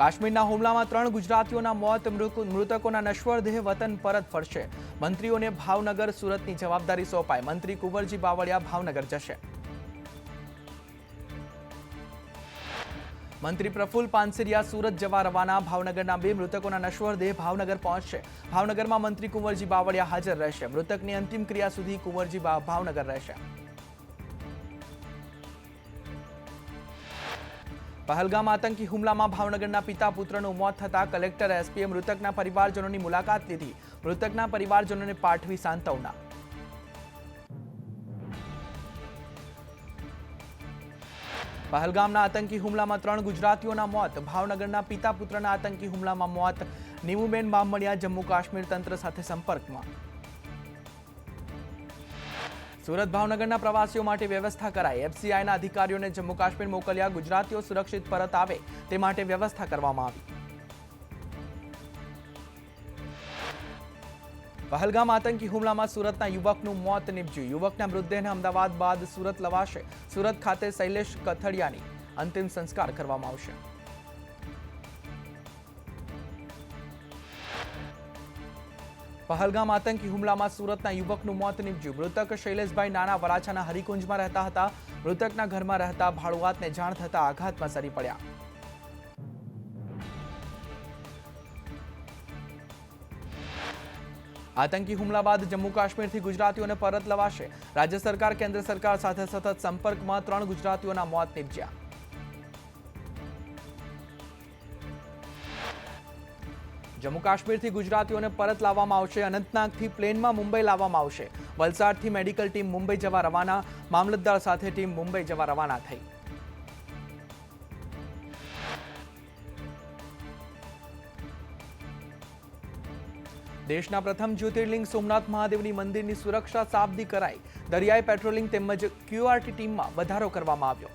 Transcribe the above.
કાશ્મીરના હુમલામાં 3 ગુજરાતીઓના મોત, મૃતકોના નશ્વર દેહ વતન પરત ફરશે. મંત્રીઓને ભાવનગર, સુરતની જવાબદારી સોંપાઈ. મંત્રી કુંવરજી બાવળિયા ભાવનગર જશે. મંત્રી પ્રફુલ્લ પાનસેરિયા સુરત જવા રવાના. ભાવનગરના 2 મૃતકોના નશ્વર દેહ ભાવનગર પહોંચશે. ભાવનગરમાં મંત્રી કુંવરજી બાવળિયા હાજર રહેશે. મૃતકની અંતિમ ક્રિયા સુધી કુંવરજી ભાવનગર રહેશે. પહલગામ આતંકી હુમલામાં ભાવનગરના પિતા પુત્રનું મોત થતા કલેક્ટર એસપીએ મૃતકના પરિવારજનોની મુલાકાત લીધી. મૃતકના પરિવારજનોને પાઠવી સાંત્વના. પહલગામના આતંકી હુમલામાં 3 ગુજરાતીઓના મોત, ભાવનગરના પિતા પુત્રના આતંકી હુમલામાં મોત. નીમુબેન બામણિયા જમ્મુ કાશ્મીર તંત્ર સાથે સંપર્કમાં. સુરત ભાવનગરના પ્રવાસીઓ માટે વ્યવસ્થા કરાઈ. એફસીઆઈના અધિકારીઓને જમ્મુ કાશ્મીર મોકલ્યા. ગુજરાતીઓ સુરક્ષિત પરત આવે તે માટે વ્યવસ્થા કરવામાં આવી. પહલગામ આતંકી હુમલામાં સુરતના યુવકનું મોત નીપજ્યું. યુવકના મૃતદેહને અમદાવાદ બાદ સુરત લવાશે. સુરત ખાતે શૈલેષ કથડિયાની અંતિમ સંસ્કાર કરવામાં આવશે. પહલગામ આતંકી હુમલામાં સુરતના યુવકનું મોત નીપજ્યું. મૃતક શૈલેષભાઈ નાના વરાછાના હરિકુંજમાં રહેતા હતા. મૃતકના ઘરમાં રહેતા ભાડુઆતને જાણ થતા આઘાતમાં સરી પડ્યા. આતંકી હુમલા બાદ જમ્મુ કાશ્મીરથી ગુજરાતીઓને પરત લવાશે. રાજ્ય સરકાર કેન્દ્ર સરકાર સાથે સતત સંપર્કમાં. 3 ગુજરાતીઓના મોત નીપજ્યા. જમ્મુ કાશ્મીરથી ગુજરાતીઓને પરત લાવવામાં આવશે. અનંતનાગથી પ્લેનમાં મુંબઈ લાવવામાં આવશે. વલસાડથી મેડિકલ ટીમ મુંબઈ જવા રવાના. મામલતદાર સાથે ટીમ મુંબઈ જવા રવાના થઈ. દેશના પ્રથમ જ્યોતિર્લિંગ સોમનાથ મહાદેવની મંદિરની સુરક્ષા સાબદી કરાઈ. દરિયાઈ પેટ્રોલિંગ તેમજ ક્યુઆરટી ટીમમાં વધારો કરવામાં આવ્યો.